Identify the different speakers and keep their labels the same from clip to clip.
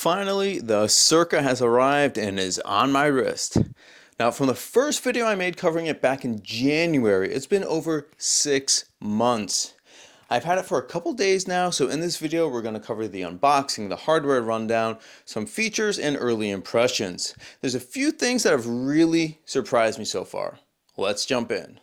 Speaker 1: finally, the CIRQA has arrived and is on my wrist. Now, from the first video I made covering it back in January, it's been over 6 months. I've had it for a couple days now, so in this video we're going to cover the unboxing, the hardware rundown, some features, and early impressions. There's a few things that have really surprised me so far. Let's jump in.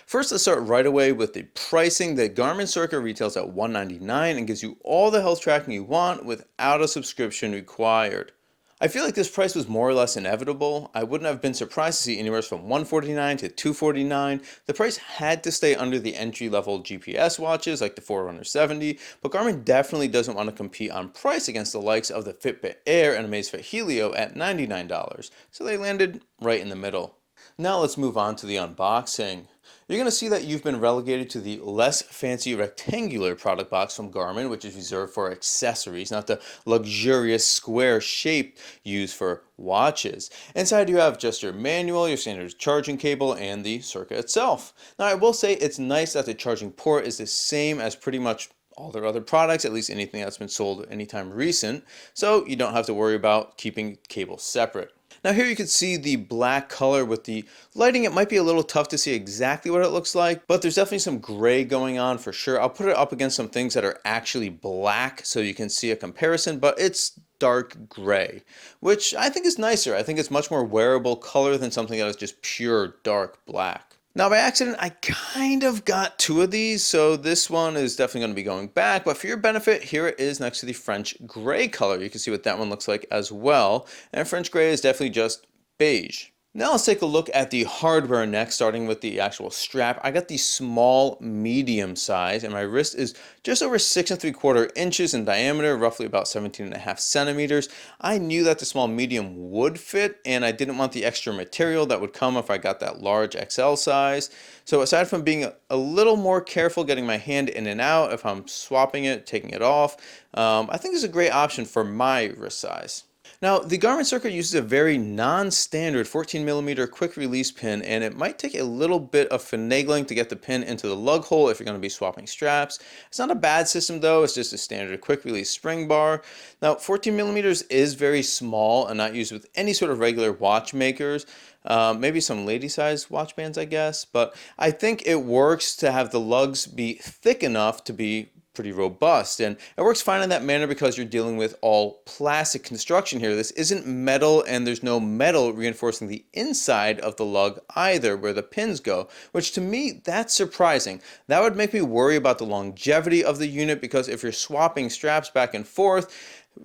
Speaker 1: First, let's start right away with the pricing. The Garmin CIRQA retails at $199 and gives you all the health tracking you want without a subscription required. I feel like this price was more or less inevitable. I wouldn't have been surprised to see anywhere from $149 to $249. The price had to stay under the entry-level GPS watches like the Forerunner 70, but Garmin definitely doesn't want to compete on price against the likes of the Fitbit Air and Amazfit Helio at $99, so they landed right in the middle. Now let's move on to the unboxing. You're going to see that you've been relegated to the less fancy rectangular product box from Garmin, which is reserved for accessories, not the luxurious square shape used for watches. Inside you have just your manual, your standard charging cable, and the CIRQA itself. Now I will say it's nice that the charging port is the same as pretty much all their other products, at least anything that's been sold anytime recent, so you don't have to worry about keeping cables separate. Now here you can see the black color with the lighting. It might be a little tough to see exactly what it looks like, but there's definitely some gray going on for sure. I'll put it up against some things that are actually black so you can see a comparison, but it's dark gray, which I think is nicer. I think it's much more wearable color than something that is just pure dark black. Now by accident, I kind of got two of these, so this one is definitely going to be going back, but for your benefit, here it is next to the French gray color. You can see what that one looks like as well, and French gray is definitely just beige. Now let's take a look at the hardware next, starting with the actual strap. I got the small medium size, and my wrist is just over 6¾ inches in diameter, roughly about 17.5 centimeters. I knew that the small medium would fit, and I didn't want the extra material that would come if I got that large XL size. So aside from being a little more careful getting my hand in and out if I'm swapping it, taking it off, I think it's a great option for my wrist size. Now, the Garmin CIRQA uses a very non-standard 14mm quick release pin, and it might take a little bit of finagling to get the pin into the lug hole if you're going to be swapping straps. It's not a bad system though, it's just a standard quick release spring bar. Now, 14mm is very small and not used with any sort of regular watchmakers. Maybe some lady-sized watch bands, I guess, but I think it works to have the lugs be thick enough to be pretty robust, and it works fine in that manner because you're dealing with all plastic construction here. This isn't metal, and there's no metal reinforcing the inside of the lug either where the pins go, which to me, that's surprising. That would make me worry about the longevity of the unit, because if you're swapping straps back and forth,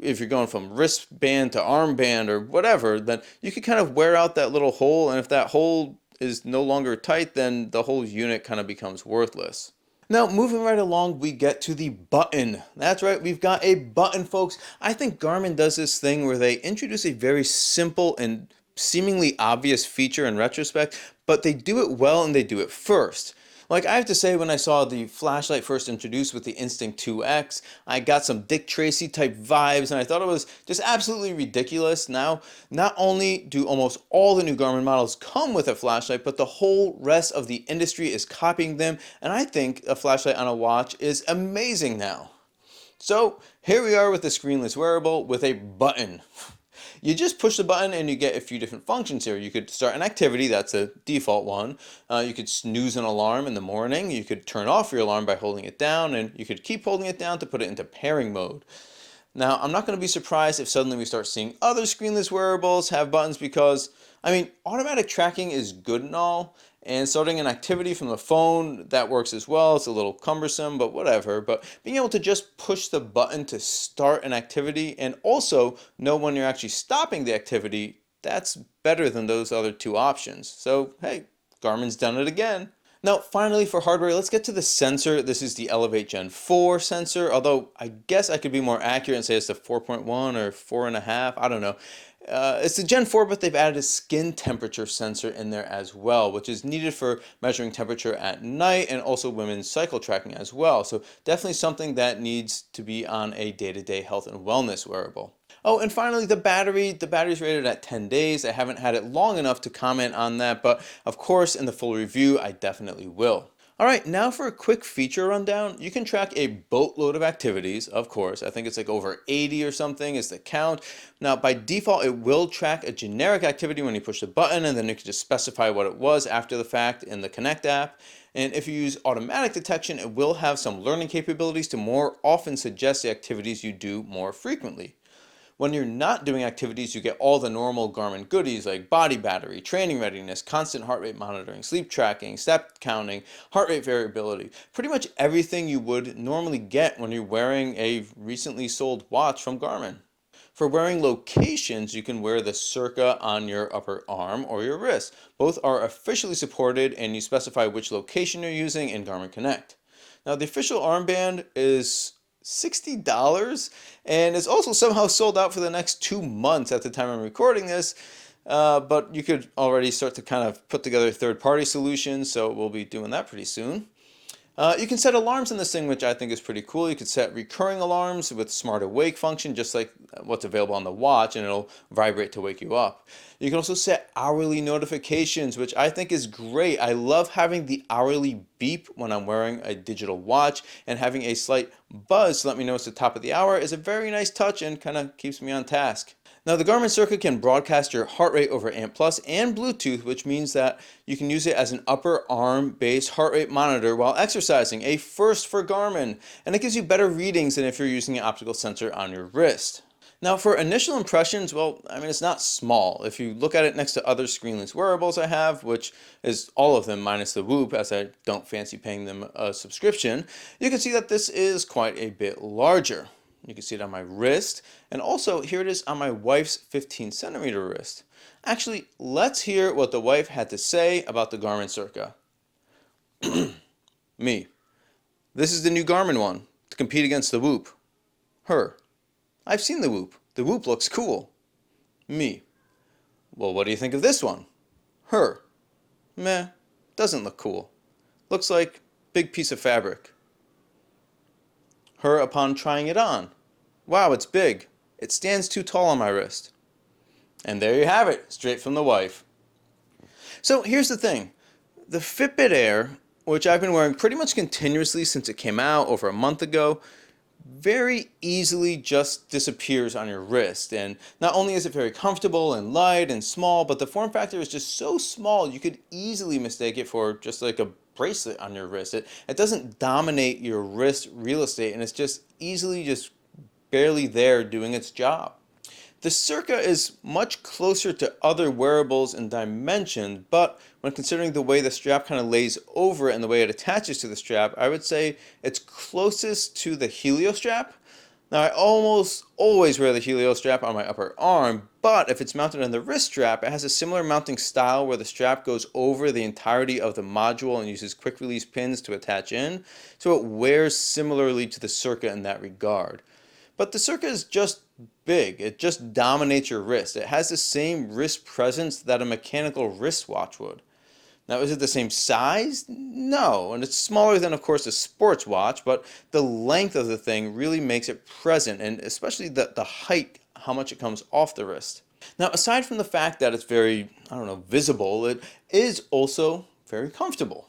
Speaker 1: if you're going from wristband to armband or whatever, then you could kind of wear out that little hole, and if that hole is no longer tight, then the whole unit kind of becomes worthless. Now, moving right along, we get to the button. That's right, we've got a button, folks. I think Garmin does this thing where they introduce a very simple and seemingly obvious feature in retrospect, but they do it well and they do it first. Like, I have to say, when I saw the flashlight first introduced with the Instinct 2X, I got some Dick Tracy type vibes, and I thought it was just absolutely ridiculous. Now, not only do almost all the new Garmin models come with a flashlight, but the whole rest of the industry is copying them, and I think a flashlight on a watch is amazing now. So, here we are with the screenless wearable with a button. You just push the button and you get a few different functions here. You could start an activity, that's a default one. You could snooze an alarm in the morning. You could turn off your alarm by holding it down, and you could keep holding it down to put it into pairing mode. Now, I'm not going to be surprised if suddenly we start seeing other screenless wearables have buttons, because, I mean, automatic tracking is good and all, and starting an activity from the phone, that works as well. It's a little cumbersome, but whatever. But being able to just push the button to start an activity and also know when you're actually stopping the activity, that's better than those other two options. So, hey, Garmin's done it again. Now, finally for hardware, let's get to the sensor. This is the Elevate Gen 4 sensor, although I guess I could be more accurate and say it's the 4.1 or 4.5, I don't know. It's the Gen 4, but they've added a skin temperature sensor in there as well, which is needed for measuring temperature at night and also women's cycle tracking as well. So definitely something that needs to be on a day-to-day health and wellness wearable. Oh, and finally, the battery. The battery's rated at 10 days. I haven't had it long enough to comment on that, but of course, in the full review, I definitely will. All right, now for a quick feature rundown. You can track a boatload of activities, of course. I think it's like over 80 or something is the count. Now, by default, it will track a generic activity when you push the button, and then you can just specify what it was after the fact in the Connect app. And if you use automatic detection, it will have some learning capabilities to more often suggest the activities you do more frequently. When you're not doing activities, you get all the normal Garmin goodies like body battery, training readiness, constant heart rate monitoring, sleep tracking, step counting, heart rate variability. Pretty much everything you would normally get when you're wearing a recently sold watch from Garmin. For wearing locations, you can wear the CIRQA on your upper arm or your wrist. Both are officially supported, and you specify which location you're using in Garmin Connect. Now, the official armband is $60 and is also somehow sold out for the next 2 months at the time I'm recording this. But you could already start to kind of put together third-party solutions, so we'll be doing that pretty soon. You can set alarms in this thing, which I think is pretty cool. You can set recurring alarms with smart awake function, just like what's available on the watch, and it'll vibrate to wake you up. You can also set hourly notifications, which I think is great. I love having the hourly beep when I'm wearing a digital watch, and having a slight buzz to let me know it's the top of the hour is a very nice touch and kind of keeps me on task. Now, the Garmin CIRQA can broadcast your heart rate over ANT+ and Bluetooth, which means that you can use it as an upper arm-based heart rate monitor while exercising, a first for Garmin, and it gives you better readings than if you're using an optical sensor on your wrist. Now, for initial impressions, well, I mean, it's not small. If you look at it next to other screenless wearables I have, which is all of them minus the Whoop, as I don't fancy paying them a subscription, you can see that this is quite a bit larger. You can see it on my wrist, and also here it is on my wife's 15-centimeter wrist. Actually, let's hear what the wife had to say about the Garmin CIRQA. Me. This is the new Garmin one to compete against the Whoop. Her. I've seen the Whoop. The Whoop looks cool. Me. Well, what do you think of this one? Her. Meh. Doesn't look cool. Looks like big piece of fabric. Her upon trying it on. Wow, it's big. It stands too tall on my wrist. And there you have it, straight from the wife. So here's the thing. The Fitbit Air, which I've been wearing pretty much continuously since it came out over a month ago, very easily just disappears on your wrist. And not only is it very comfortable and light and small, but the form factor is just so small you could easily mistake it for just like a bracelet on your wrist. It doesn't dominate your wrist real estate, and it's just easily just barely there doing its job. The CIRQA is much closer to other wearables in dimension, but when considering the way the strap kind of lays over it and the way it attaches to the strap, I would say it's closest to the Helio strap. Now, I almost always wear the Helio strap on my upper arm, but if it's mounted on the wrist strap, it has a similar mounting style where the strap goes over the entirety of the module and uses quick release pins to attach in, so it wears similarly to the CIRQA in that regard. But the CIRQA is just big. It just dominates your wrist. It has the same wrist presence that a mechanical wristwatch would. Now, is it the same size? No, and it's smaller than, of course, a sports watch, but the length of the thing really makes it present, and especially the height, how much it comes off the wrist. Now, aside from the fact that it's very, visible, it is also very comfortable.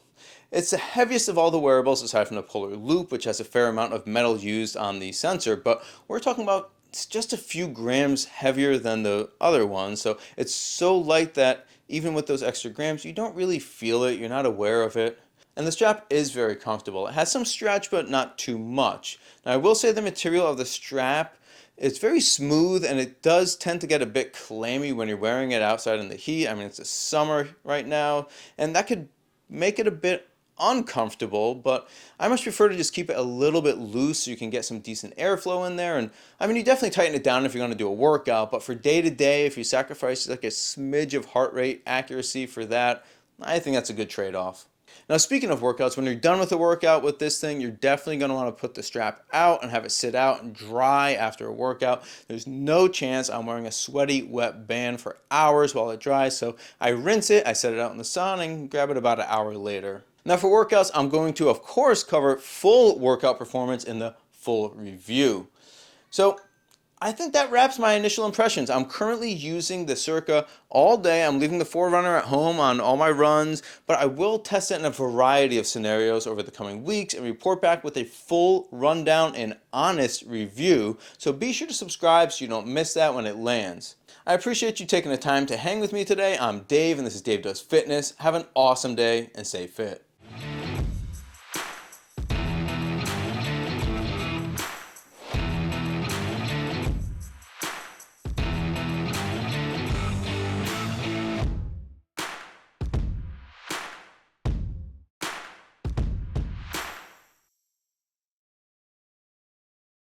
Speaker 1: It's the heaviest of all the wearables aside from the Polar Loop, which has a fair amount of metal used on the sensor, but we're talking about it's just a few grams heavier than the other one, so it's so light that even with those extra grams, you don't really feel it, you're not aware of it. And the strap is very comfortable. It has some stretch, but not too much. Now, I will say the material of the strap, it's very smooth, and it does tend to get a bit clammy when you're wearing it outside in the heat. I mean, it's the summer right now, and that could make it a bit uncomfortable, but I much prefer to just keep it a little bit loose so you can get some decent airflow in there. And I mean, you definitely tighten it down if you're going to do a workout, but for day to day, if you sacrifice like a smidge of heart rate accuracy for that, I think that's a good trade-off. Now, speaking of workouts, when you're done with the workout with this thing, you're definitely going to want to put the strap out and have it sit out and dry after a workout. There's no chance I'm wearing a sweaty, wet band for hours while it dries, so I rinse it, I set it out in the sun, and grab it about an hour later. Now, for workouts, I'm going to, of course, cover full workout performance in the full review. So, I think that wraps my initial impressions. I'm currently using the Circa all day. I'm leaving the Forerunner at home on all my runs, but I will test it in a variety of scenarios over the coming weeks and report back with a full rundown and honest review. So be sure to subscribe so you don't miss that when it lands. I appreciate you taking the time to hang with me today. I'm Dave, and this is Dave Does Fitness. Have an awesome day and stay fit.